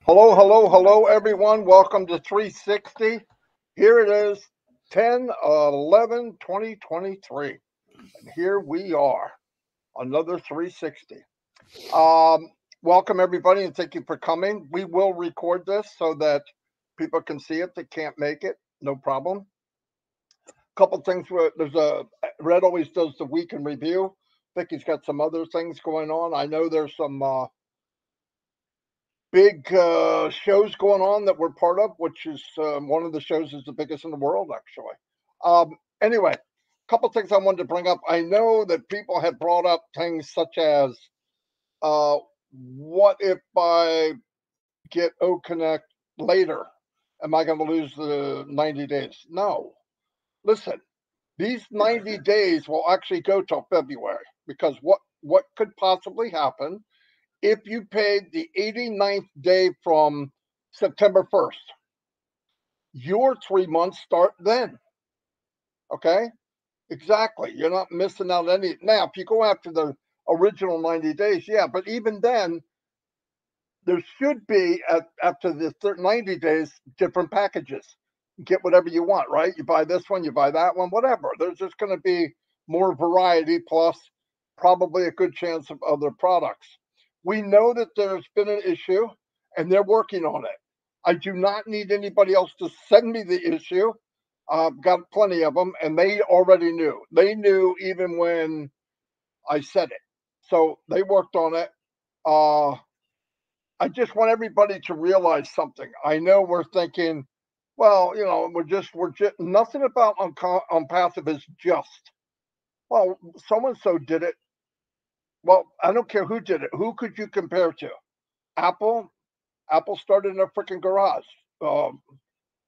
Hello, hello, hello, everyone. Welcome to 360. Here it is, 10/11/2023. And here we are, another 360. Um, Welcome, everybody, and thank you for coming. We will record this so that people can see it that can't make it. No problem. Couple things. There's a Red always does the week in review. I think he's got some other things going on. I know there's some big shows going on that we're part of, which is one of the shows is the biggest in the world, actually. Anyway, a couple things I wanted to bring up. I know that people have brought up things such as, uh, what if I get O Connect later? Am I going to lose the 90 days? No. Listen, these 90 days will actually go till February because what could possibly happen if you paid the 89th day from September 1st? Your 3 months start then. Okay? Exactly. You're not missing out any. Now, if you go after the original 90 days, yeah, but even then, there should be, after the 90 days, different packages. You get whatever you want, right? You buy this one, you buy that one, whatever. There's just going to be more variety, plus probably a good chance of other products. We know that there's been an issue and they're working on it. I do not need anybody else to send me the issue. I've got plenty of them, and they already knew. They knew even when I said it. So they worked on it. Uh, I just want everybody to realize something. I know we're thinking, well, we're just nothing about on passive is just. Well, so and so did it. Well, I don't care who did it. Who could you compare to? Apple. Apple started in a freaking garage. Um,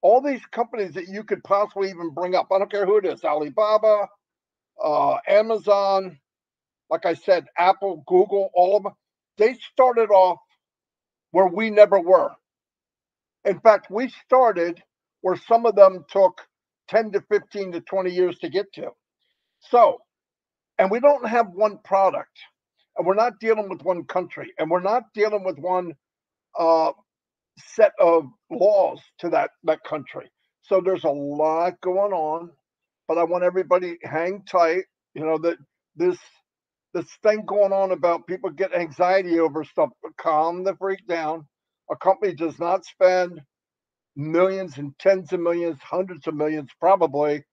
all these companies that you could possibly even bring up. I don't care who it is. Alibaba, Amazon. Like I said, Apple, Google, all of them. They started off where we never were. In fact, we started where some of them took 10 to 15 to 20 years to get to. So, and we don't have one product, and we're not dealing with one country, and we're not dealing with one uh, set of laws to that country. So there's a lot going on, but I want everybody hang tight. You know that this this thing going on about people get anxiety over stuff. Calm the freak down. A company does not spend millions and tens of millions, hundreds of millions, probably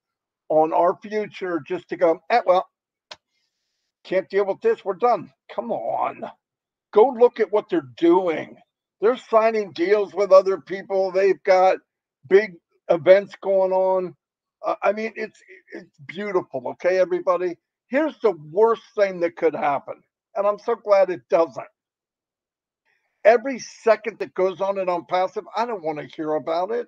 on our future just to go. Well, can't deal with this. We're done. Come on, go look at what they're doing. They're signing deals with other people. They've got big events going on. I mean, it's beautiful. Okay, everybody. Here's the worst thing that could happen, and I'm so glad it doesn't. Every second that goes on and on passive, I don't want to hear about it.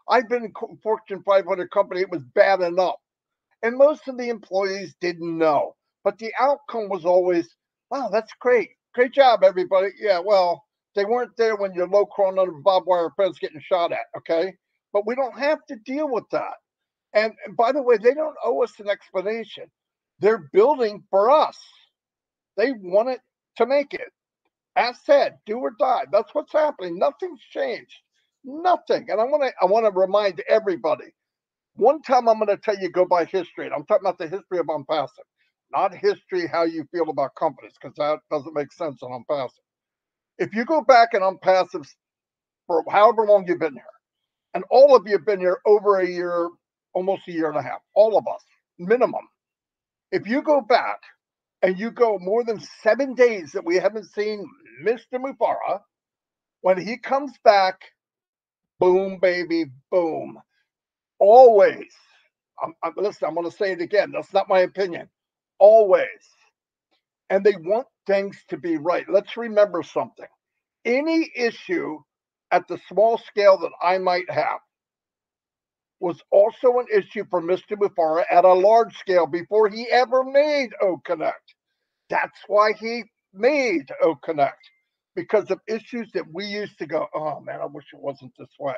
I've been in Fortune 500 company. It was bad enough, and most of the employees didn't know. But the outcome was always, "Wow, that's great, great job, everybody." Yeah, well, they weren't there when you're low crawling under a barbed wire fence getting shot at. Okay, but we don't have to deal with that. And by the way, they don't owe us an explanation. They're building for us. They want it to make it. As said, do or die. That's what's happening. Nothing's changed. Nothing. And I want to remind everybody. One time I'm going to tell you go by history. And I'm talking about the history of ONPASSIVE, not history how you feel about companies, because that doesn't make sense on ONPASSIVE. If you go back in ONPASSIVE for however long you've been here, and all of you have been here over a year, almost a year and a half, all of us, minimum. If you go back and you go more than 7 days that we haven't seen Mr. Mufareh, when he comes back, boom, baby, boom. Always. Listen, I'm going to say it again. That's not my opinion. Always. And they want things to be right. Let's remember something. Any issue at the small scale that I might have was also an issue for Mr. Mufareh at a large scale before he ever made O Connect. That's why he made O Connect, because of issues that we used to go, oh man, I wish it wasn't this way.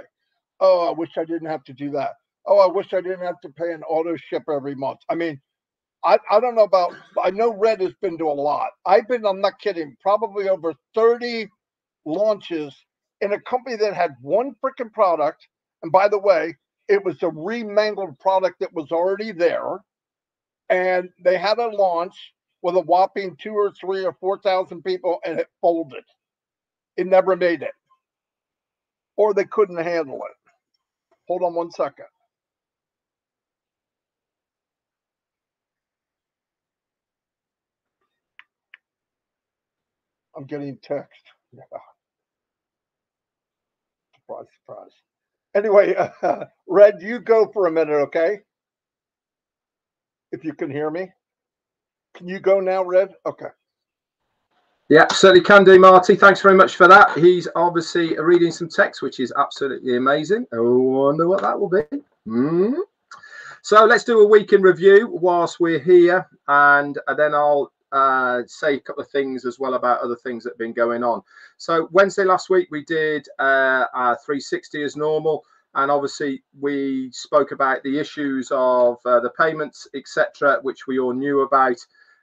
Oh, I wish I didn't have to do that. Oh, I wish I didn't have to pay an auto ship every month. I mean, I don't know about, I know Red has been to a lot. I'm not kidding, probably over 30 launches in a company that had one freaking product. And by the way, it was a remangled product that was already there. And they had a launch with a whopping 2 or 3 or 4,000 people, and it folded. It never made it. Or they couldn't handle it. Hold on one second. I'm getting text. Yeah. Surprise, surprise. Anyway, Red, you go for a minute, okay? If you can hear me. Can you go now, Red? Okay. Yeah, certainly can do, Marty. Thanks very much for that. He's obviously reading some text, which is absolutely amazing. I wonder what that will be. So let's do a week in review whilst we're here, and then I'll say a couple of things as well about other things that have been going on. So Wednesday last week we did our 360 as normal, and obviously we spoke about the issues of the payments, etc., which we all knew about.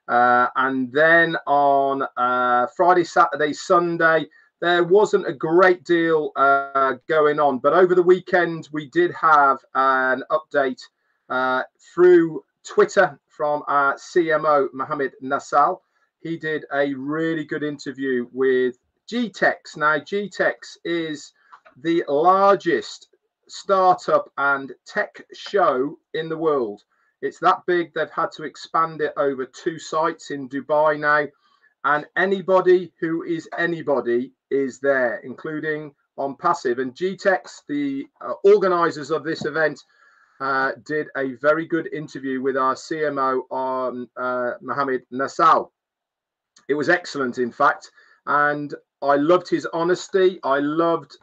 And then on Friday, Saturday, Sunday, there wasn't a great deal going on, but over the weekend we did have an update through Twitter from our CMO, Mohammed Nassal. He did a really good interview with GTEx. Now, GTEx is the largest startup and tech show in the world. It's that big, they've had to expand it over 2 sites in Dubai now. And anybody who is anybody is there, including ONPASSIVE. And GTEx, the organizers of this event, did a very good interview with our CMO on Mohammed Nassal. It was excellent, in fact. And I loved his honesty. I loved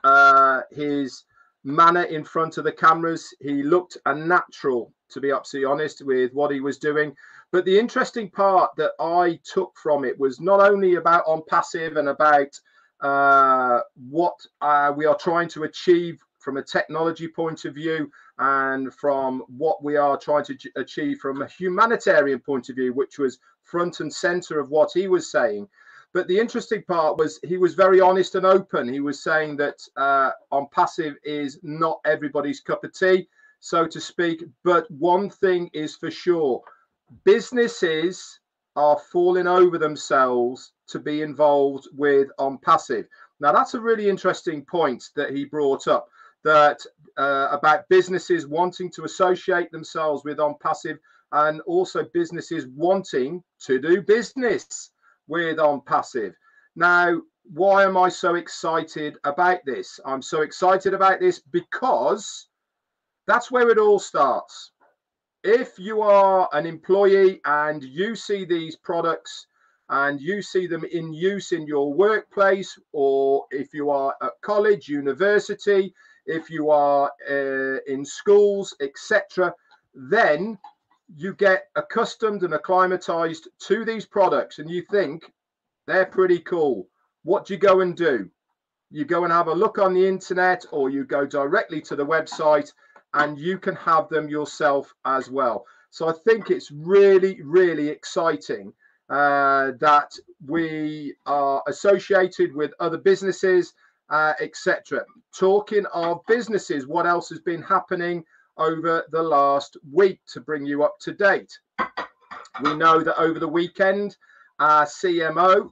his manner in front of the cameras. He looked a natural, to be absolutely honest, with what he was doing. But the interesting part that I took from it was not only about ONPASSIVE and about what we are trying to achieve from a technology point of view, and from what we are trying to achieve from a humanitarian point of view, which was front and center of what he was saying. But the interesting part was he was very honest and open. He was saying that ONPASSIVE is not everybody's cup of tea, so to speak. But one thing is for sure, businesses are falling over themselves to be involved with ONPASSIVE. Now, that's a really interesting point that he brought up, that about businesses wanting to associate themselves with ONPASSIVE, and also businesses wanting to do business with ONPASSIVE. Now, why am I so excited about this? I'm so excited about this because that's where it all starts. If you are an employee and you see these products and you see them in use in your workplace, or if you are at college, university, if you are in schools, etc., then you get accustomed and acclimatized to these products and you think they're pretty cool. What do you go and do? You go and have a look on the internet, or you go directly to the website and you can have them yourself as well. So I think it's really, really exciting that we are associated with other businesses, etc. Talking of businesses, what else has been happening over the last week to bring you up to date? We know that over the weekend, our COO,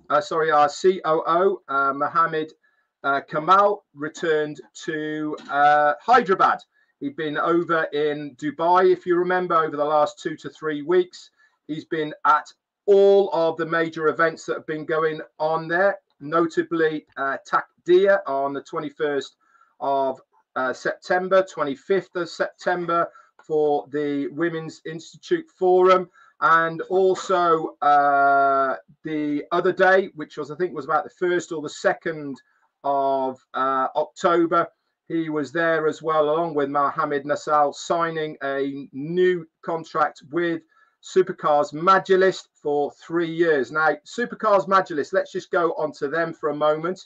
Mohammed Kamal, returned to Hyderabad. He'd been over in Dubai, if you remember, over the last 2 to 3 weeks. He's been at all of the major events that have been going on there, notably TACDIA on the 21st of September, 25th of September for the Women's Institute Forum, and also the other day, which was, I think, was about the 1st or the 2nd of October. He was there as well, along with Mohammed Nassal, signing a new contract with Supercars Majlis for 3 years. Now, Supercars Majlis, let's just go onto them for a moment.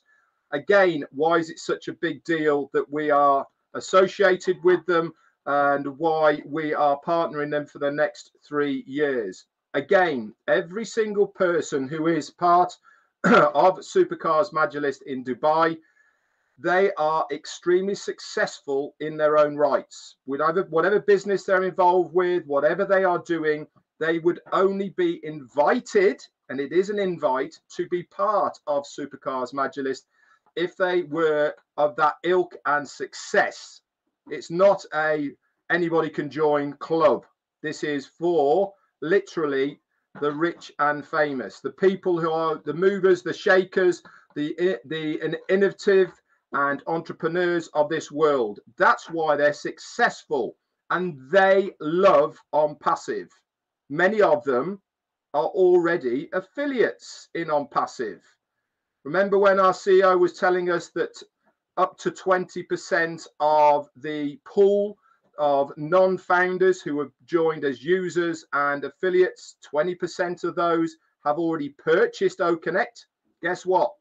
Again, why is it such a big deal that we are associated with them, and why we are partnering them for the next 3 years? Again, every single person who is part of Supercars Majlis in Dubai They are extremely successful in their own rights. Whatever business they're involved with, whatever they are doing, they would only be invited, and it is an invite, to be part of Supercars Majorlist if they were of that ilk and success. It's not a anybody can join club. This is for literally the rich and famous, the people who are the movers, the shakers, the innovative and entrepreneurs of this world. That's why they're successful, and they love ONPASSIVE. Many of them are already affiliates in ONPASSIVE. Remember when our CEO was telling us that up to 20% of the pool of non-founders who have joined as users and affiliates, 20% of those have already purchased OConnect? Guess what?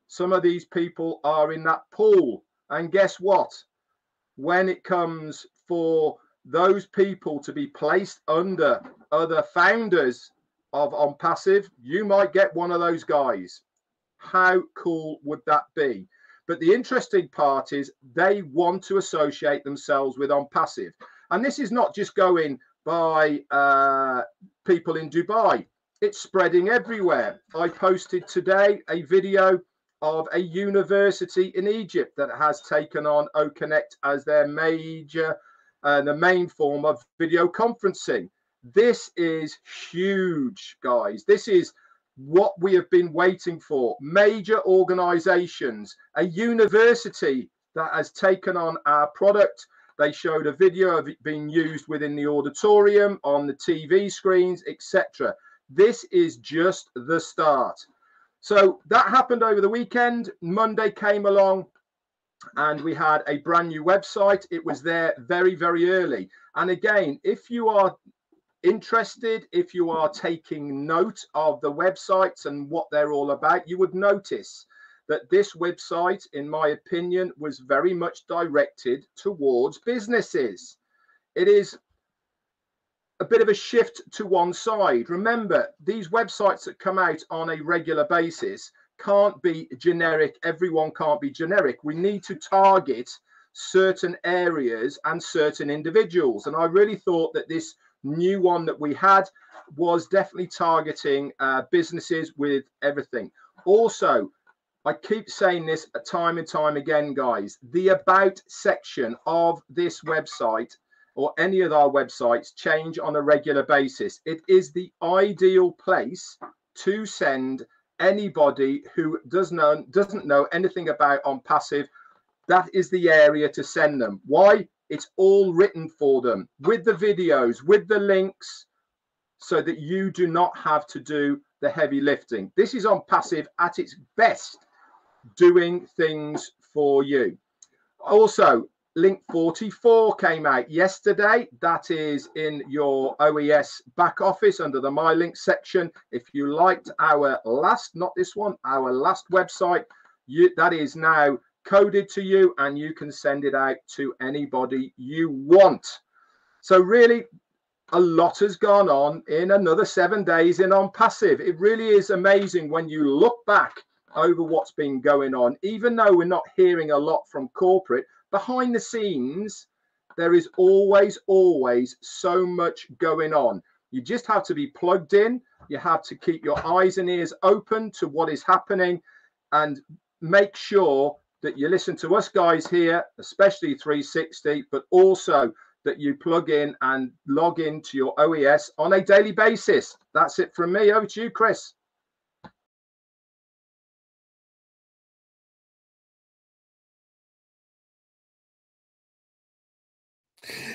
Some of these people are in that pool. And guess what? When it comes for those people to be placed under other founders of ONPASSIVE, you might get one of those guys. How cool would that be? But the interesting part is they want to associate themselves with ONPASSIVE. And this is not just going by people in Dubai. It's spreading everywhere. I posted today a video of a university in Egypt that has taken on OConnect as their major, the main form of video conferencing. This is huge, guys. This is what we have been waiting for. Major organizations, a university that has taken on our product. They showed a video of it being used within the auditorium, on the TV screens, etc. This is just the start. So that happened over the weekend. Monday came along and we had a brand new website. It was there very, very early. And again, if you are interested, if you are taking note of the websites and what they're all about, you would notice that this website, in my opinion, was very much directed towards businesses. It is a bit of a shift to one side. Remember, these websites that come out on a regular basis can't be generic. Everyone can't be generic. We need to target certain areas and certain individuals. And I really thought that this new one that we had was definitely targeting businesses with everything. Also, I keep saying this time and time again, guys, the about section of this website or any of our websites change on a regular basis. It is the ideal place to send anybody who doesn't know anything about ONPASSIVE. That is the area to send them. Why? It's all written for them with the videos, with the links, so that you do not have to do the heavy lifting. This is ONPASSIVE at its best, doing things for you. Also, link 44 came out yesterday. That is in your OES back office under the My Link section. If you liked our last, not this one, our last website, that is now coded to you and you can send it out to anybody you want. So really, a lot has gone on in another 7 days in ONPASSIVE. It really is amazing when you look back over what's been going on. Even though we're not hearing a lot from corporate, behind the scenes, there is always so much going on. You just have to be plugged in. You have to keep your eyes and ears open to what is happening and make sure that you listen to us guys here, especially 360, but also that you plug in and log into your OES on a daily basis. That's it from me. Over to you, Chris.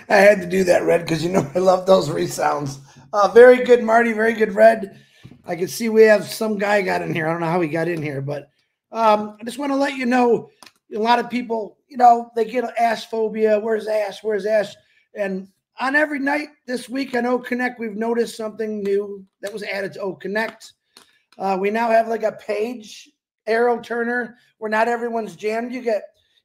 I had to do that, Red, because you know I love those resounds. Very good, Marty. Very good, Red. I can see we have some guy got in here. I don't know how he got in here, but I just want to let you know, a lot of people, you know, they get Ash phobia. Where's Ash? Where's Ash? And on every night this week on OConnect, we've noticed something new that was added to OConnect. We now have like a page arrow turner where not everyone's jammed.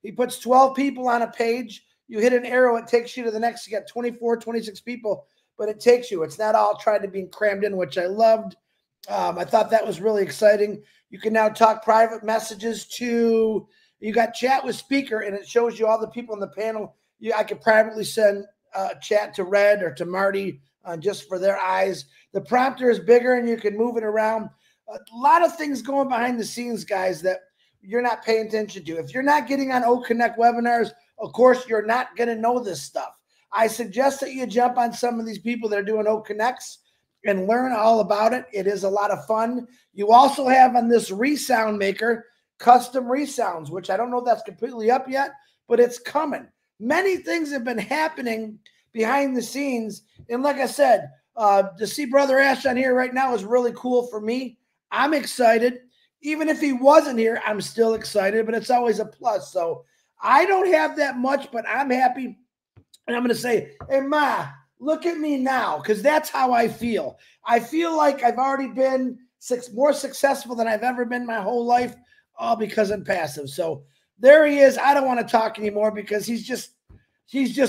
He puts 12 people on a page. You hit an arrow, it takes you to the next. You got 24, 26 people, but it takes you. It's not all trying to be crammed in, which I loved. I thought that was really exciting. You can now talk private messages to You got chat with speaker, and it shows you all the people in the panel. I could privately send chat to Red or to Marty just for their eyes. The prompter is bigger, and you can move it around. A lot of things going behind the scenes, guys, that you're not paying attention to. If you're not getting on O Connect webinars, of course, you're not going to know this stuff. I suggest that you jump on some of these people that are doing O Connects and learn all about it. It is a lot of fun. You also have on this resound maker, custom resounds, which I don't know if that's completely up yet, but it's coming. Many things have been happening behind the scenes. And like I said, to see Brother Ash on here right now is really cool for me. I'm excited. Even if he wasn't here, I'm still excited, but it's always a plus. So I don't have that much, but I'm happy. And I'm going to say, hey, Ma, look at me now, because that's how I feel. I feel like I've already been more successful than I've ever been my whole life, all because I'm passive. So there he is. I don't want to talk anymore because he's just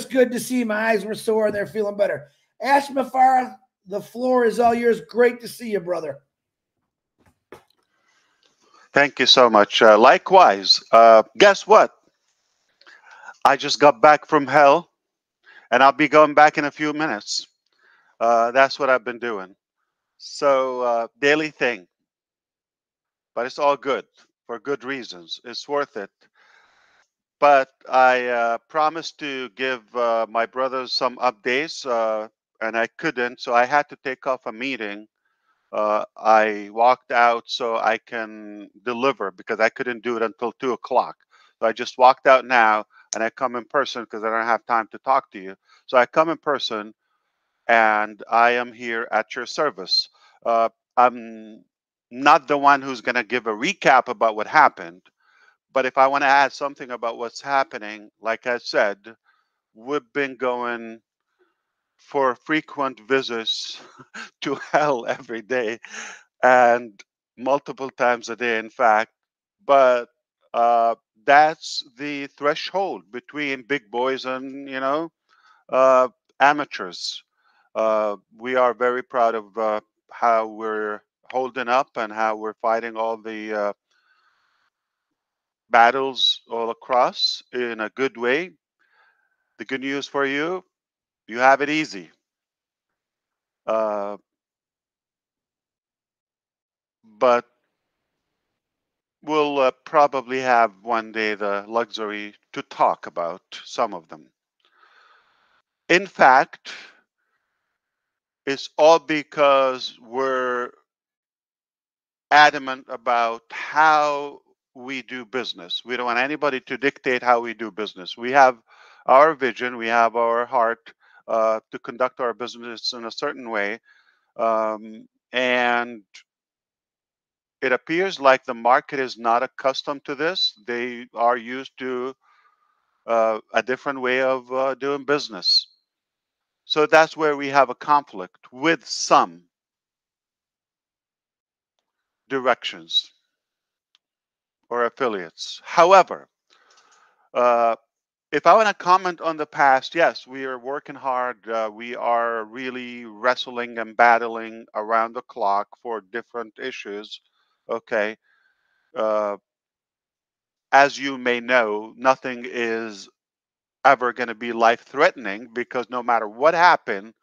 good to see. My eyes were sore and they're feeling better. AshMufareh, the floor is all yours. Great to see you, brother. Thank you so much. Likewise, guess what? I just got back from hell, and I'll be going back in a few minutes. That's what I've been doing. So daily thing, but it's all good for good reasons. It's worth it. But I promised to give my brothers some updates, and I couldn't, so I had to take off a meeting. I walked out so I can deliver because I couldn't do it until 2 o'clock. So I just walked out now, and I come in person because I don't have time to talk to you. So I come in person, and I am here at your service. I'm not the one who's going to give a recap about what happened, but if I want to add something about what's happening, like I said, we've been going for frequent visits to hell every day and multiple times a day, in fact. But that's the threshold between big boys and, amateurs. We are very proud of how we're holding up and how we're fighting all the battles all across in a good way. The good news for you, you have it easy. But we'll probably have one day the luxury to talk about some of them. In fact, it's all because we're adamant about how we do business. We don't want anybody to dictate how we do business. We have our vision, we have our heart to conduct our business in a certain way. And it appears like the market is not accustomed to this. They are used to a different way of doing business. So that's where we have a conflict with some directions or affiliates. However, if I want to comment on the past, yes, we are working hard. We are really wrestling and battling around the clock for different issues. Okay. As you may know, nothing is ever going to be life-threatening because no matter what happened,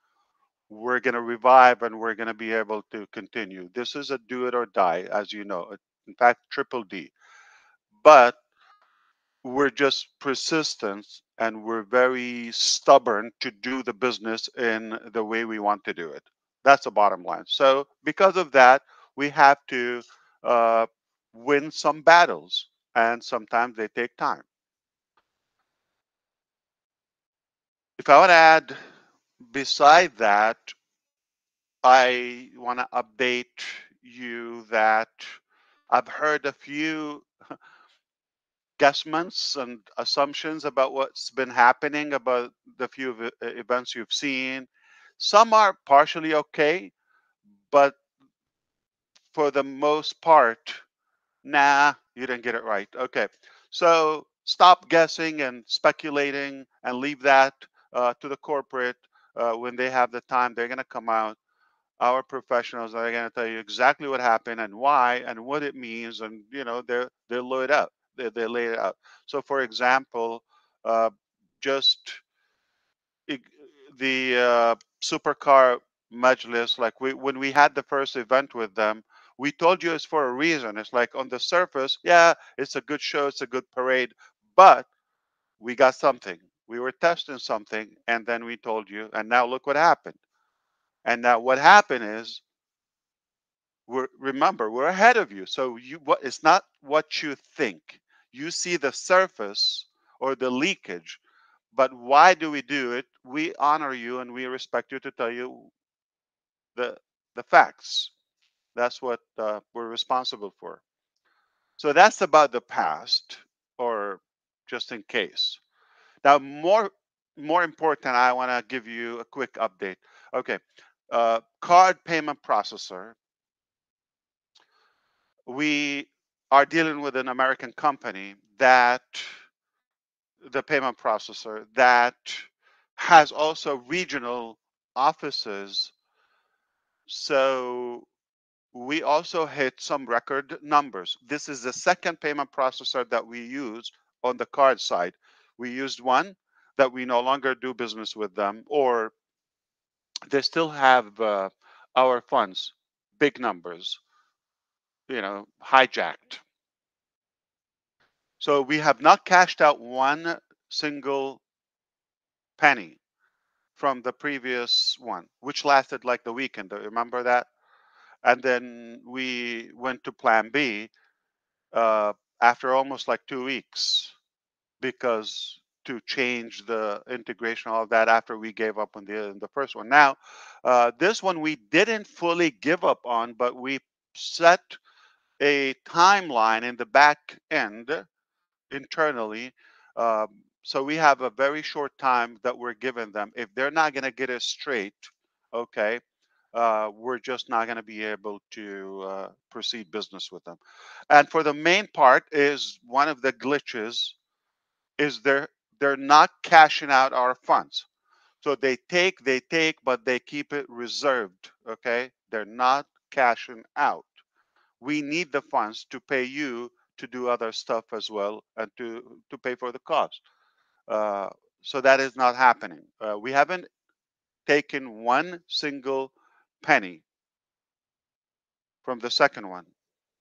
we're going to revive and we're going to be able to continue. This is a do it or die, as you know. In fact, triple D. But we're just persistent and we're very stubborn to do the business in the way we want to do it. That's the bottom line. So because of that, we have to win some battles, and sometimes they take time. If I want to add, beside that, I want to update you that I've heard a few guesstimates and assumptions about what's been happening, about the few events you've seen. Some are partially okay, but for the most part, nah, you didn't get it right. Okay, so stop guessing and speculating and leave that to the corporate. When they have the time, they're going to come out. Our professionals are going to tell you exactly what happened and why and what it means, and they'll load up. they lay it out. So, for example, just the supercar majlis, like when we had the first event with them, we told you it's for a reason. It's like on the surface, yeah, it's a good show, it's a good parade, but we got something. We were testing something, and then we told you, and now look what happened. And now what happened is, remember, we're ahead of you. So it's not what you think. You see the surface or the leakage, but why do we do it? We honor you and we respect you to tell you the facts. That's what we're responsible for. So that's about the past, or just in case. Now, more important, I want to give you a quick update. Okay, card payment processor. We are dealing with an American company that the payment processor that has also regional offices. So we also hit some record numbers. This is the second payment processor that we use on the card side. We used one that we no longer do business with them, or they still have our funds, big numbers, hijacked. So we have not cashed out one single penny from the previous one, which lasted like the weekend. Remember that? And then we went to plan B after almost like 2 weeks, because to change the integration, all of that, after we gave up on the first one. Now, this one we didn't fully give up on, but we set a timeline in the back end internally. So we have a very short time that we're giving them. If they're not going to get it straight, okay, we're just not going to be able to proceed business with them. And for the main part is one of the glitches is they're not cashing out our funds. So they take, but they keep it reserved. Okay, they're not cashing out. We need the funds to pay you to do other stuff as well, and to pay for the cost. Uh, so that is not happening. We haven't taken one single penny from the second one,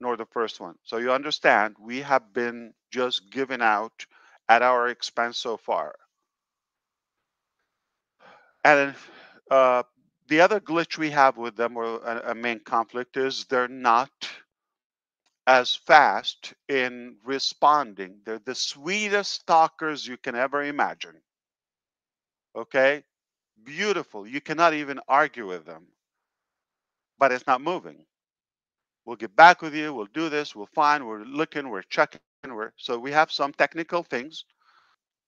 nor the first one. So you understand, we have been just giving out at our expense so far. And the other glitch we have with them, or a main conflict, is they're not as fast in responding. They're the sweetest stalkers you can ever imagine. Okay? Beautiful. You cannot even argue with them. But it's not moving. We'll get back with you. We'll do this. We'll find. We're looking. We're checking. So we have some technical things.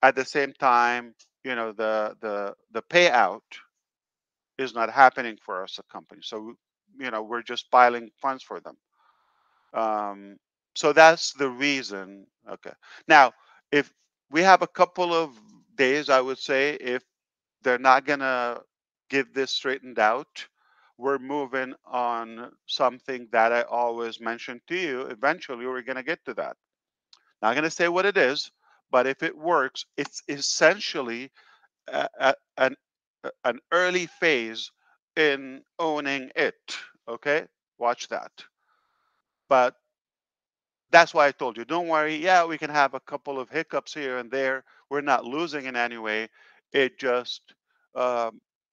At the same time, the payout is not happening for us, a company. So we're just piling funds for them. So that's the reason. Okay. Now, if we have a couple of days, I would say, if they're not gonna get this straightened out, we're moving on something that I always mention to you. Eventually, we're gonna get to that. Not gonna say what it is, but if it works, it's essentially an early phase in owning it. Okay, watch that. But that's why I told you, don't worry. Yeah, we can have a couple of hiccups here and there. We're not losing in any way. It just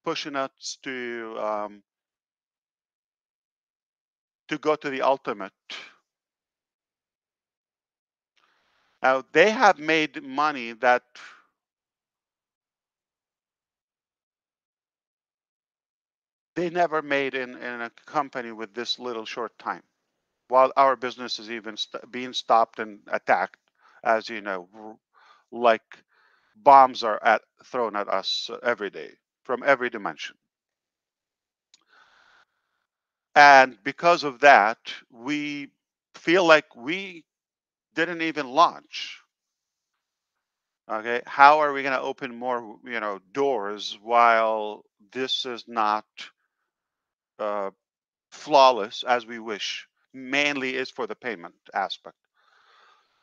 pushing us to go to the ultimate. Now, they have made money that they never made in a company with this little short time, while our business is even being stopped and attacked, as you know, like bombs are thrown at us every day from every dimension. And because of that, we feel like we didn't even launch. Okay, how are we going to open more, doors while this is not flawless as we wish? Mainly is for the payment aspect.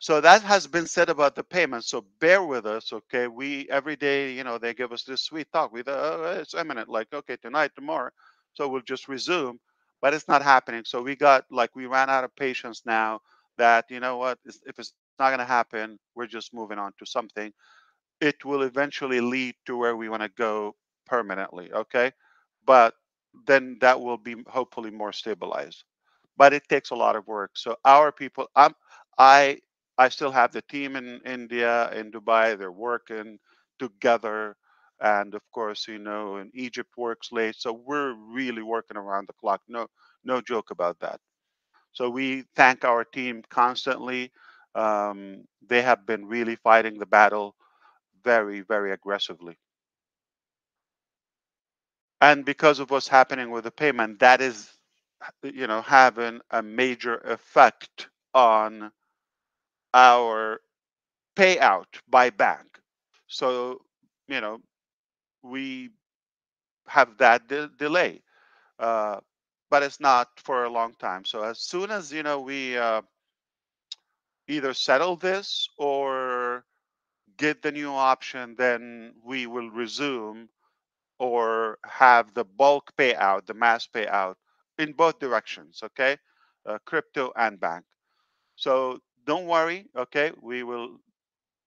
So that has been said about the payment. So bear with us, okay? We every day, they give us this sweet talk. We it's imminent, like okay, tonight, tomorrow. So we'll just resume, but it's not happening. So we ran out of patience now. That you know what, if it's not going to happen, we're just moving on to something. It will eventually lead to where we want to go permanently, okay? But then that will be hopefully more stabilized. But it takes a lot of work. So our people, I I still have the team in India, in Dubai. They're working together, and of course, in Egypt works late. So we're really working around the clock. No joke about that. So we thank our team constantly. They have been really fighting the battle very, very aggressively. And because of what's happening with the payment, that is, having a major effect on our payout by bank. So, you know, we have that delay, uh, but it's not for a long time. So as soon as, we either settle this or get the new option, then we will resume or have the bulk payout, the mass payout in both directions, okay? Crypto and bank. So don't worry, okay? We will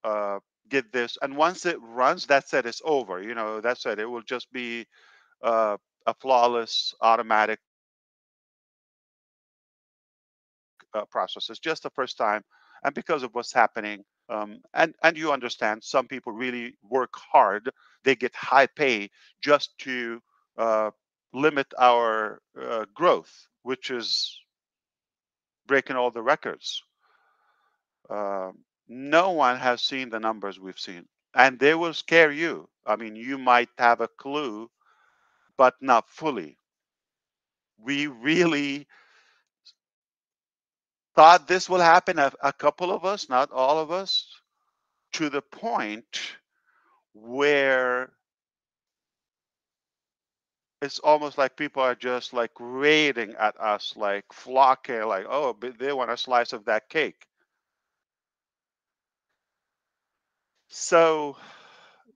uh, get this. And once it runs, that's it, it's over. That's it. It will just be a flawless, automatic process. It's just the first time. And because of what's happening, and you understand, some people really work hard. They get high pay just to uh, limit our growth, which is breaking all the records. No one has seen the numbers we've seen, and they will scare you. I mean, you might have a clue, but not fully. We really thought this will happen, a couple of us, not all of us, to the point where it's almost like people are just like raiding at us, like flocking, like, oh, but they want a slice of that cake. So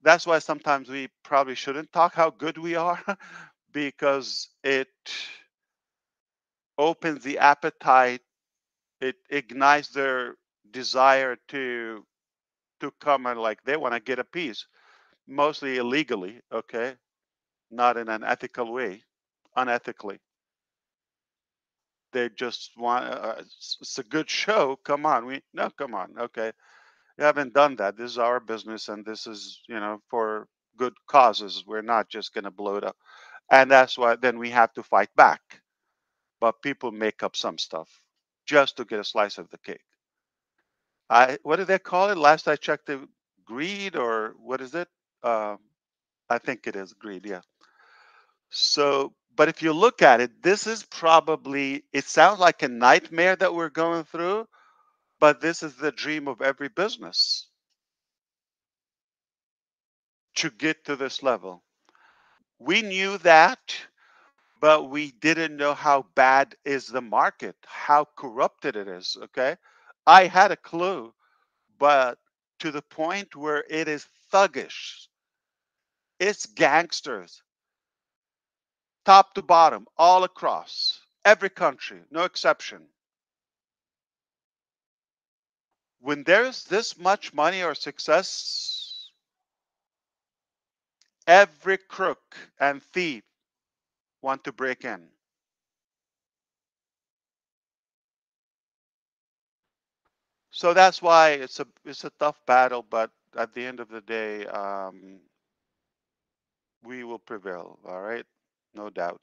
that's why sometimes we probably shouldn't talk how good we are because it opens the appetite, it ignites their desire to come and like they want to get a piece, mostly illegally, okay, not in an ethical way, unethically. They just want it's a good show. Come on, come on, okay. We haven't done that. This is our business, and this is for good causes. We're not just going to blow it up, and that's why then we have to fight back. But people make up some stuff just to get a slice of the cake. What do they call it? Last I checked, the greed, or what is it? Um, I think it is greed. Yeah. So, but if you look at it, this is probably, it sounds like a nightmare that we're going through, but this is the dream of every business to get to this level. We knew that, but we didn't know how bad is the market, how corrupted it is. Okay. I had a clue, but to the point where it is thuggish, it's gangsters, top to bottom, all across every country, no exception. When there's this much money or success, every crook and thief want to break in. So that's why it's a tough battle, but at the end of the day, we will prevail. All right, no doubt.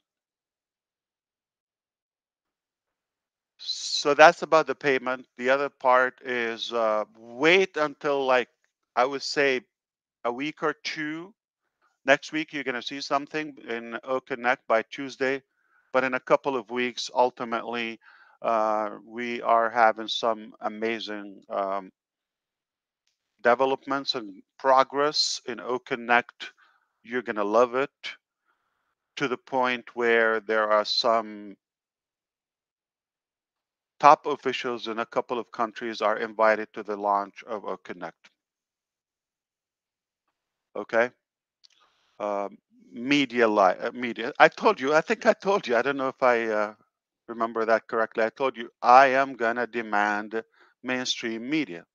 So that's about the payment. The other part is wait until, like, I would say a week or two. Next week, you're going to see something in Connect by Tuesday, but in a couple of weeks, ultimately, we are having some amazing developments and progress in Connect. You're going to love it to the point where there are some top officials in a couple of countries are invited to the launch of Connect. Okay. Media. I told you. I think I told you. I don't know if I remember that correctly. I told you I am gonna demand mainstream media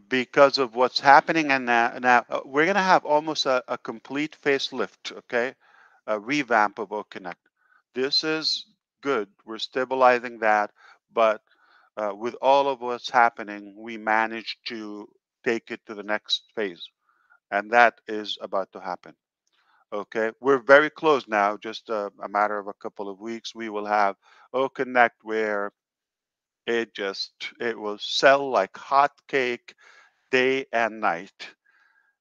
because of what's happening. And now we're gonna have almost a complete facelift. Okay, a revamp of Connect. This is good. We're stabilizing that, but with all of what's happening, we managed to take it to the next phase, and that is about to happen. Okay, we're very close now, just a matter of a couple of weeks. We will have Connect where it will sell like hotcake day and night.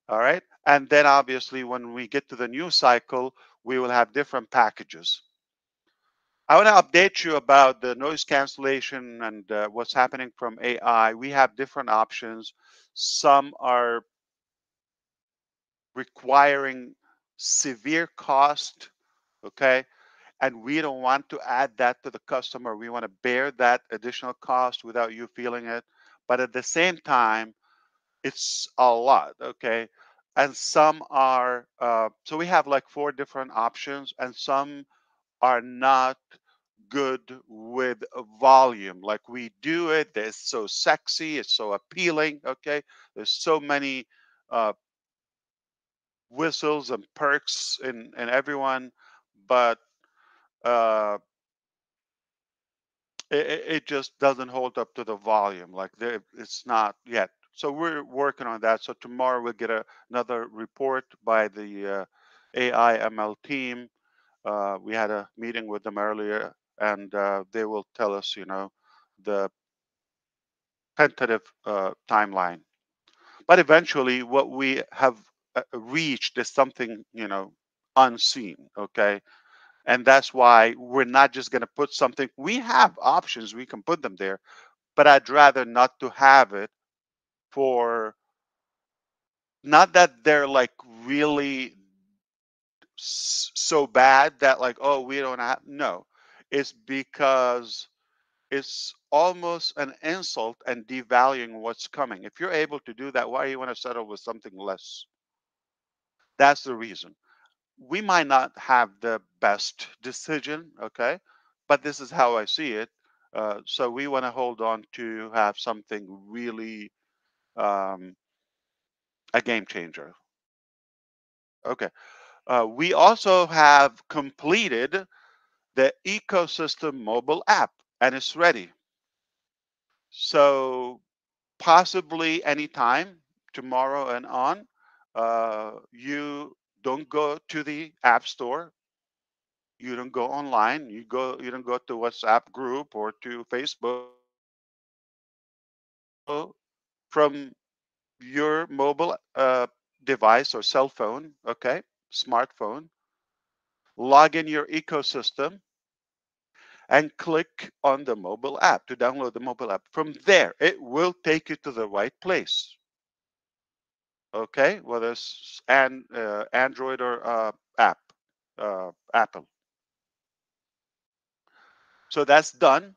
All right, and then obviously when we get to the new cycle, we will have different packages. I want to update you about the noise cancellation and what's happening from AI. We have different options. Some are requiring severe cost, okay? And we don't want to add that to the customer. We want to bear that additional cost without you feeling it. But at the same time, it's a lot, okay? And some are, so we have like 4 different options, and some are not good with volume. Like we do it, it's so sexy, it's so appealing, okay? There's so many whistles and perks in everyone, but uh, it just doesn't hold up to the volume. Like it's not yet. So we're working on that. So tomorrow we'll get another report by the AI ML team. We had a meeting with them earlier, and they will tell us, the tentative timeline. But eventually, what we have reached is something, unseen. Okay, and that's why we're not just going to put something. We have options; we can put them there, but I'd rather not to have it for not that they're like really so bad that like, oh, we don't have. No, it's because it's almost an insult and devaluing what's coming. If you're able to do that, why do you want to settle with something less? That's the reason. We might not have the best decision, okay, but this is how I see it. So we want to hold on to have something really um, a game changer. Okay. We also have completed the ecosystem mobile app, and it's ready. So possibly anytime tomorrow and on, you don't go to the app store, you don't go online, you don't go to WhatsApp group or to Facebook. From your mobile device or cell phone, okay, smartphone, log in your ecosystem and click on the mobile app to download the mobile app. From there, it will take you to the right place. Okay, whether it's Android or Apple. So that's done.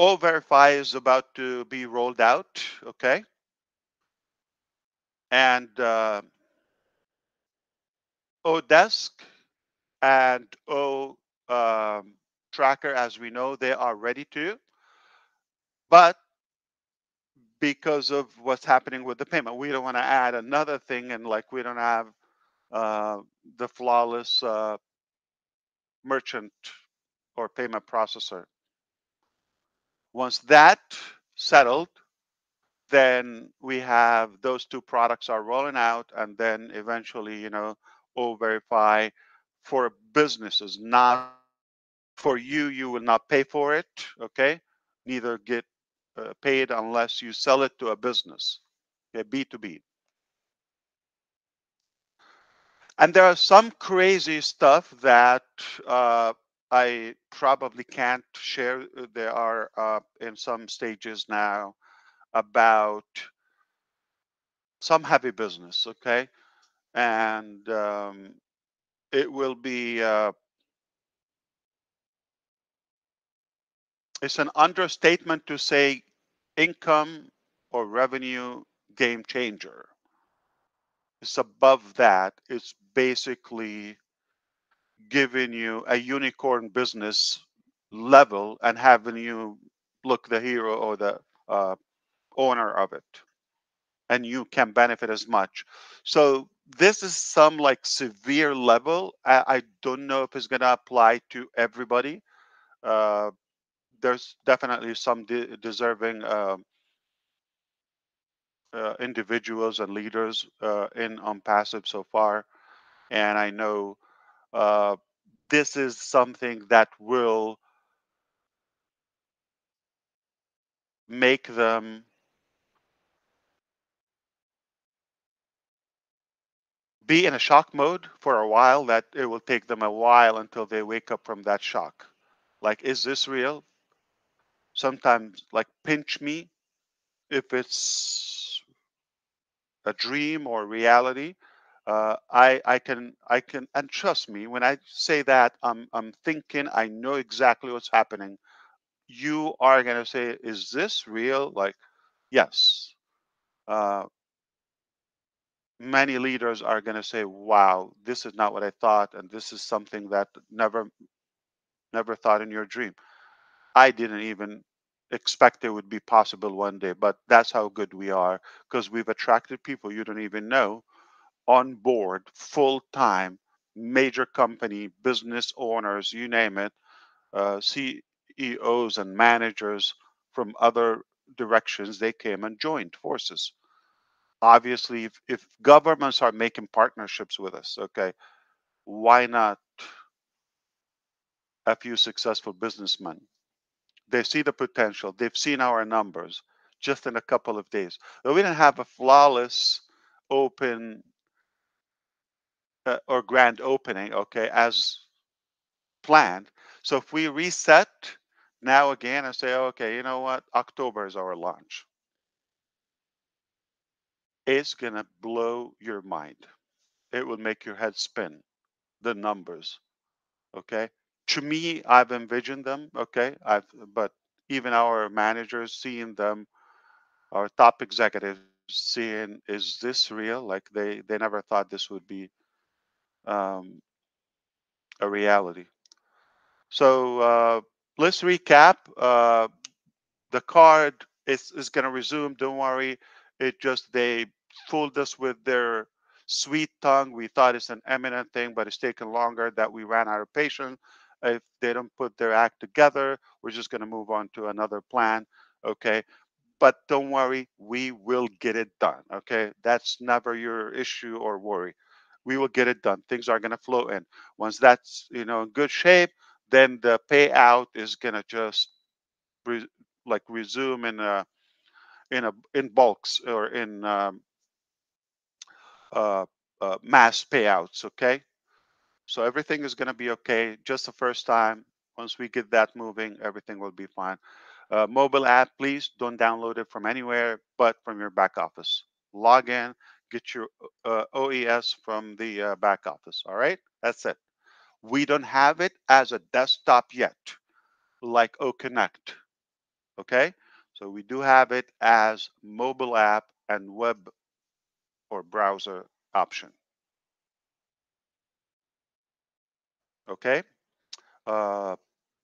O Verify is about to be rolled out. Okay, and Odesk and Tracker, as we know, they are ready to, but because of what's happening with the payment, we don't want to add another thing, and like we don't have uh, the flawless merchant or payment processor. Once that settled, then we have those 2 products are rolling out, and then eventually, O Verify for businesses, not for you. You will not pay for it. Okay, neither get paid unless you sell it to a business. Okay, B2B. And there are some crazy stuff that I probably can't share. There are in some stages now about some heavy business, okay? And it will be, it's an understatement to say income or revenue game changer. It's above that. It's basically giving you a unicorn business level and having you look the hero or the uh, owner of it, and you can benefit as much. So this is some like severe level. I don't know if it's going to apply to everybody. Uh, there's definitely some deserving individuals and leaders in ONPASSIVE so far, and I know uh, this is something that will make them be in a shock mode for a while, that it will take them a while until they wake up from that shock. Like, is this real? Sometimes, like, pinch me if it's a dream or reality. I can, and trust me when I say that, I'm thinking, I know exactly what's happening. You are gonna say, "Is this real?" Like, yes. Uh, Many leaders are gonna say, "Wow, this is not what I thought, and this is something that never thought in your dream. I didn't even expect it would be possible one day." But that's how good we are, because we've attracted people you don't even know on board full time, major company, business owners, you name it, CEOs and managers from other directions. They came and joined forces. Obviously, if governments are making partnerships with us, okay, why not a few successful businessmen? They see the potential. They've seen our numbers just in a couple of days. Though we didn't have a flawless open or grand opening, okay, as planned. So if we reset now again and say, okay, you know what, October is our launch, it's gonna blow your mind. It will make your head spin. The numbers, okay. To me, I've envisioned them, okay. But even our managers seeing them, our top executives seeing, is this real? Like, they never thought this would be um, a reality. So let's recap. The card is going to resume. Don't worry. It just, they fooled us with their sweet tongue. We thought it's an imminent thing, but it's taken longer, that we ran out of patience. If they don't put their act together, we're just going to move on to another plan. Okay. But don't worry, we will get it done. Okay. That's never your issue or worry. We will get it done. Things are going to flow in. Once that's, in good shape, then the payout is going to just re- like resume in bulks, or in uh, mass payouts. Okay, so everything is going to be okay. Just the first time. Once we get that moving, everything will be fine. Mobile app, please don't download it from anywhere but from your back office. Log in, get your OES from the back office. All right, that's it. We don't have it as a desktop yet, like O Connect. Okay, so we do have it as mobile app and web or browser option. Okay, uh,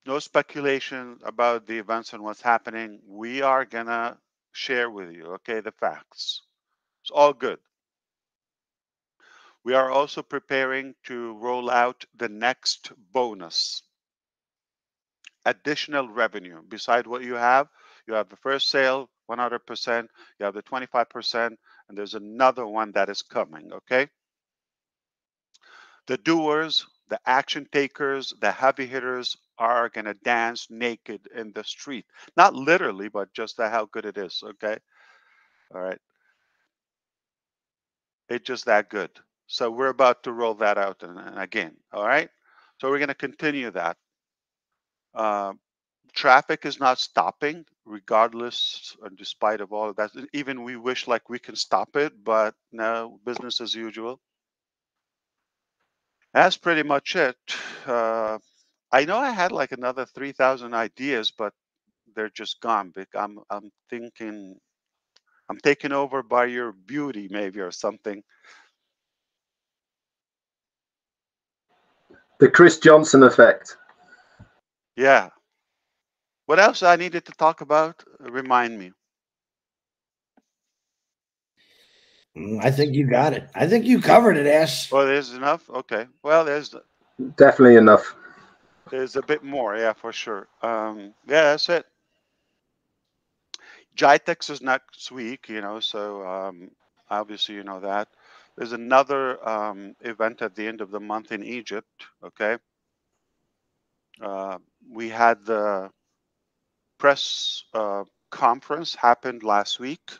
no speculation about the events and what's happening. We are gonna share with you, okay, the facts. It's all good. We are also preparing to roll out the next bonus, additional revenue. Beside what you have the first sale, 100%, you have the 25%, and there's another one that is coming, okay? The doers, the action takers, the heavy hitters are going to dance naked in the street. Not literally, but just how good it is, okay? All right. It's just that good. So we're about to roll that out and again, all right? So we're going to continue that. Uh, Traffic is not stopping, regardless and despite of all of that. Even we wish like we can stop it, but no, business as usual. That's pretty much it. I know I had like another 3,000 ideas, but they're just gone. I'm thinking I'm taken over by your beauty, maybe, or something. The Chris Johnson effect. Yeah. What else I needed to talk about? Remind me. I think you got it. I think you covered it, Ash. Oh, there's enough. Okay. Well, there's Definitely enough. a bit more. Yeah, for sure. Yeah, that's it. GITEX is next week, so obviously you know that. There's another event at the end of the month in Egypt, okay? We had the press conference happened last week,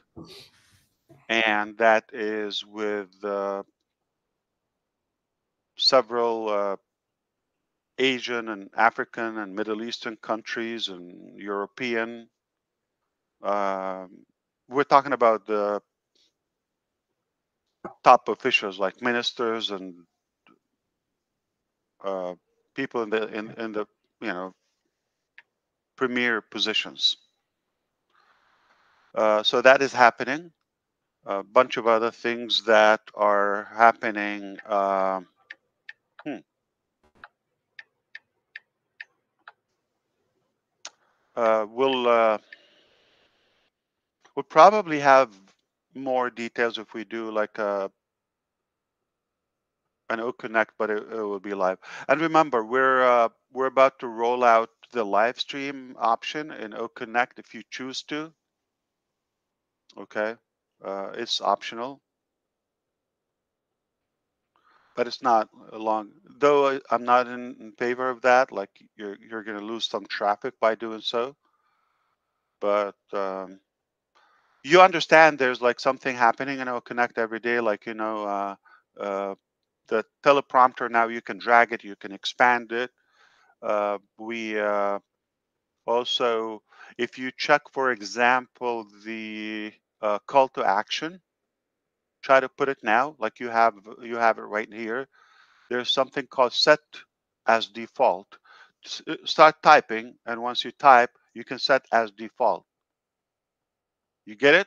and that is with several Asian and African and Middle Eastern countries and European. We're talking about the top officials like ministers and people in the premier positions. So that is happening. A bunch of other things that are happening. We'll probably have more details if we do like an OConnect, but it will be live. And remember, we're about to roll out the live stream option in OConnect if you choose to. Okay, it's optional, but it's not long. Though I'm not in favor of that. Like you're going to lose some traffic by doing so. But you understand there's like something happening in OConnect every day. Like the teleprompter now you can drag it, you can expand it. We also, if you check, for example, the call to action, try to put it now, like you have it right here. There's something called set as default. Start typing, and once you type, you can set as default. You get it?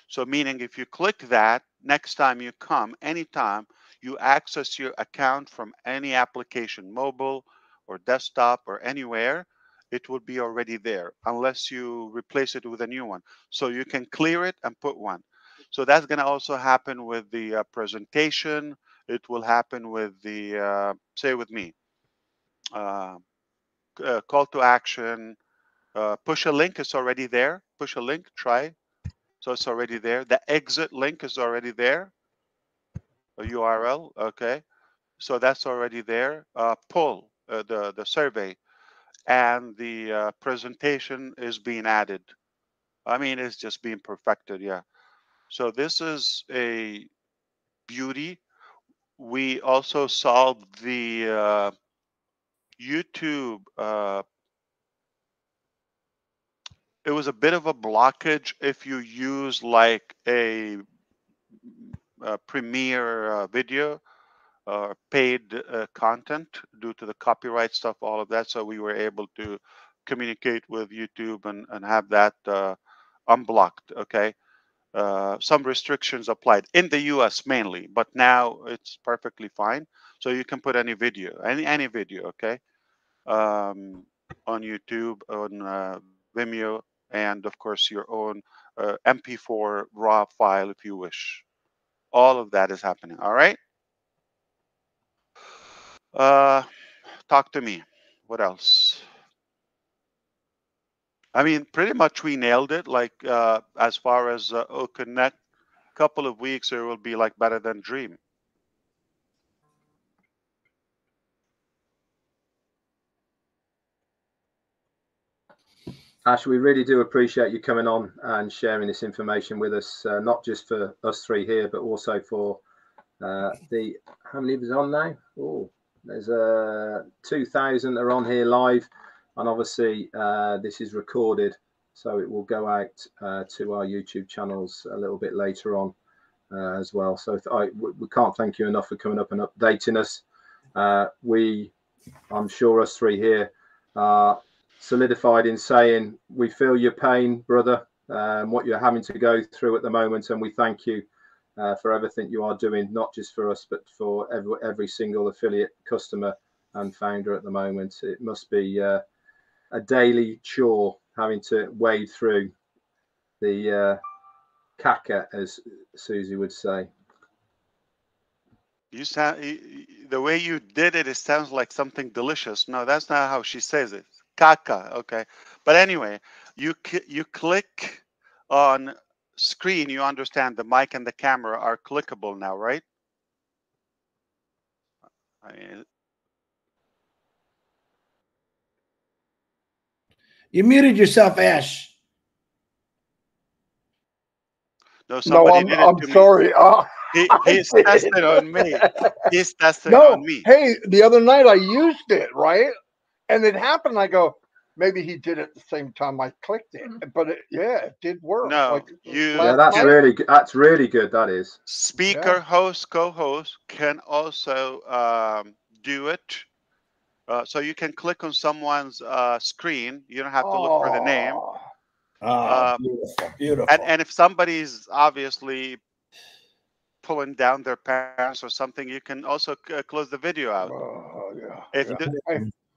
So meaning if you click that, next time you come, anytime you access your account from any application, mobile or desktop or anywhere, it will be already there unless you replace it with a new one. So you can clear it and put one. So that's going to also happen with the presentation. It will happen with the, say with me, call to action, push a link is already there. Push a link, try. So it's already there. The exit link is already there. A URL, okay. So that's already there. Pull the survey, and the presentation is being added. I mean, it's just being perfected, yeah. So this is a beauty. We also solved the YouTube. It was a bit of a blockage if you use like a Premiere video. Paid content due to the copyright stuff, all of that. So we were able to communicate with YouTube and have that unblocked. Okay. Some restrictions applied in the US mainly, but now it's perfectly fine. So you can put any video, any video, okay, on YouTube, on Vimeo, and of course your own MP4 RAW file if you wish. All of that is happening. All right. Talk to me. What else? I mean, pretty much we nailed it. Like as far as Connect, couple of weeks it will be like better than Dream. Ash, we really do appreciate you coming on and sharing this information with us, not just for us three here, but also for the, how many of us on now? Oh, there's 2,000 are on here live, and obviously this is recorded, so it will go out to our YouTube channels a little bit later on as well. So we can't thank you enough for coming up and updating us I'm sure us three here are solidified in saying we feel your pain, brother, what you're having to go through at the moment, and we thank you for everything you are doing, not just for us, but for every single affiliate, customer, and founder at the moment. It must be a daily chore having to wade through the caca, as Susie would say. You sound the way you did it. It sounds like something delicious. No, that's not how she says it. Caca. Okay, but anyway, you click on screen. You understand the mic and the camera are clickable now, right? You muted yourself, Ash. No, somebody did it I'm to sorry. me. He's testing on me. He's testing No, on me. hey, the other night I used it, right? And it happened. I go, maybe he did it at the same time I clicked it. But it did work. No, like yeah, that's really good. That's really good. That is. Speaker, host, co-host can also do it. So you can click on someone's screen. You don't have to look for the name. Beautiful. And if somebody's obviously pulling down their pants or something, you can also close the video out.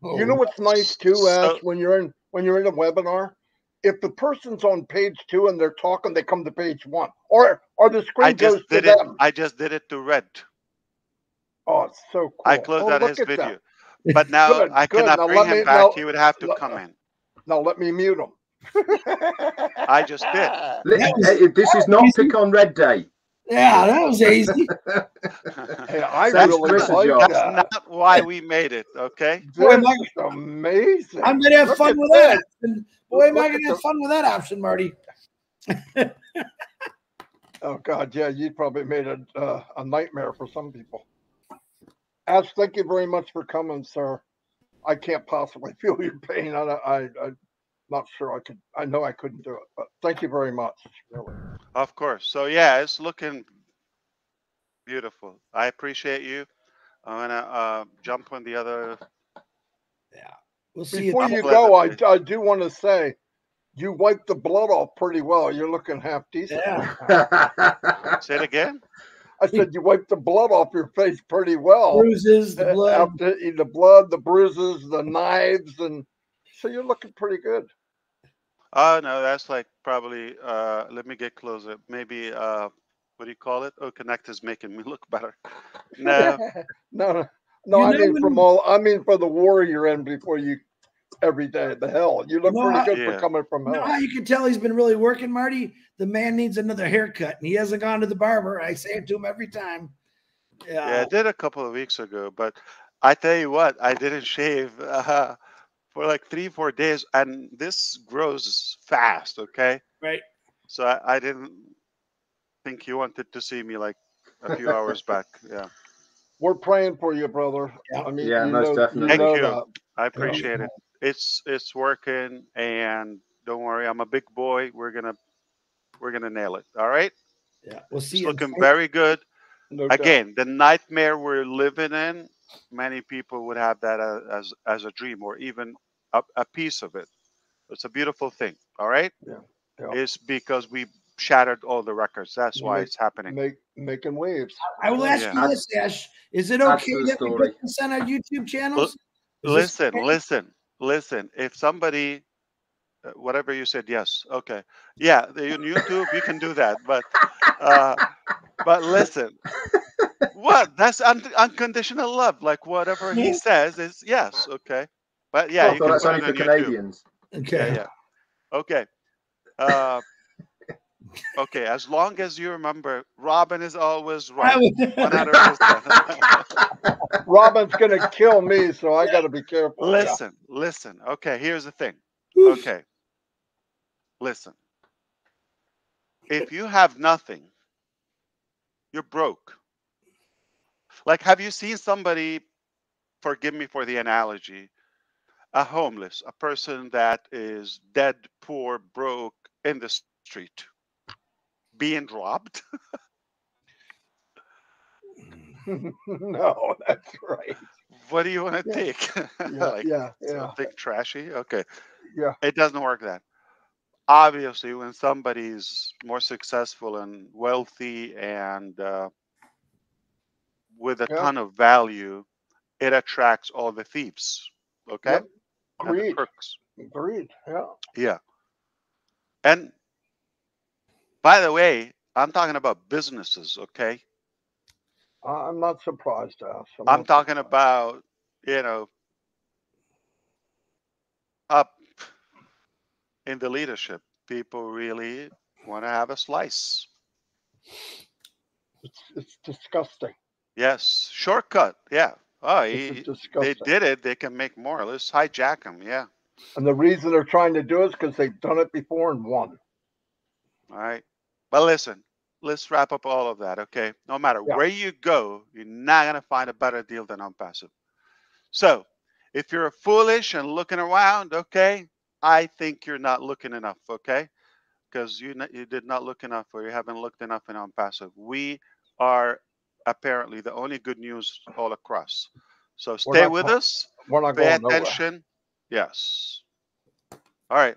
You know what's nice too, Ash, when you're in a webinar, if the person's on page 2 and they're talking, they come to page 1, or the screen goes to them. I just did it to Red. Oh, it's so cool. I closed out his video, but now Good, I cannot now bring him back. now, he would have to come in. Now let me mute him. I just did. This is not pick on Red Day. Yeah, that was easy. Hey, I really like That's not why we made it, okay? Boy, that's amazing. I'm gonna have fun with that option. Boy, am I gonna have fun with that option, Marty. Oh God, yeah, you probably made a nightmare for some people. Ash, thank you very much for coming, sir. I can't possibly feel your pain. I'm not sure I could. I know I couldn't do it, but thank you very much. Really. Of course. So yeah, it's looking beautiful. I appreciate you. I'm gonna jump on the other. Yeah, we'll see. Before you go, I do want to say, you wiped the blood off pretty well. You're looking half decent. Yeah. Say it again. I said you wiped the blood off your face pretty well. Bruises, the blood. After the blood, the bruises, the knives, and so you're looking pretty good. Oh no, that's like probably. Let me get closer. Maybe. What do you call it? Oh, Connect is making me look better. No. No. I mean for the war you're in before you. Every day, the hell, you look pretty good for coming from hell. You know how you can tell he's been really working, Marty? The man needs another haircut, and he hasn't gone to the barber. I say it to him every time. Yeah, I did a couple of weeks ago, but I tell you what, I didn't shave for like 3-4 days, and this grows fast. Okay, right. So I didn't think you wanted to see me like a few hours back. Yeah, we're praying for you, brother. Yeah, I mean, most definitely. Thank you. I appreciate it. It's working, and don't worry, I'm a big boy. We're gonna nail it. All right. Yeah, we'll see. It's looking very good. No Again, the nightmare we're living in, many people would have that as a dream, or even a piece of it. It's a beautiful thing. All right. Yeah. It's because we shattered all the records. That's why it's happening. Making waves. I will ask you this, Ash. Is it okay that we put this on our YouTube channels? Listen. If somebody, whatever you said, yes, okay, yeah, on YouTube you can do that, but listen, what? That's unconditional love. Like whatever he says is yes, okay, but yeah, you can that's put only it for on Canadians. YouTube. Okay, yeah, okay. Okay, as long as you remember, Robin is always right. 100%. Robin's gonna kill me, so I got to be careful. Listen. Okay, here's the thing. Okay, listen. If you have nothing, you're broke. Like, have you seen somebody? Forgive me for the analogy. A homeless, a person that is dead, poor, broke in the street, being robbed. No, that's right. What do you want to Yeah. take? Yeah, Like yeah, something trashy? Okay. yeah. It doesn't work that. Obviously, when somebody's more successful and wealthy and with a Yeah. ton of value, it attracts all the thieves. Okay. Yep. And the Agreed. crooks. Agreed. Yeah. Yeah. And by the way, I'm talking about businesses. Okay. I'm not surprised, Ash. I'm not talking surprised. about, you know, up in the leadership. People really want to have a slice. It's disgusting. Yes. Shortcut. Yeah. Oh, This is they disgusting. did it. They can make more. Let's hijack them. Yeah. And the reason they're trying to do it is because they've done it before and won. All right. But listen, let's wrap up all of that. Okay. No matter Yeah. where you go, you're not going to find a better deal than ONPASSIVE. So if you're foolish and looking around, okay, I think you're not looking enough. Okay. Because you did not look enough, or you haven't looked enough in ONPASSIVE. We are apparently the only good news all across. So stay with us. We're not Pay going nowhere. attention. Yes. All right.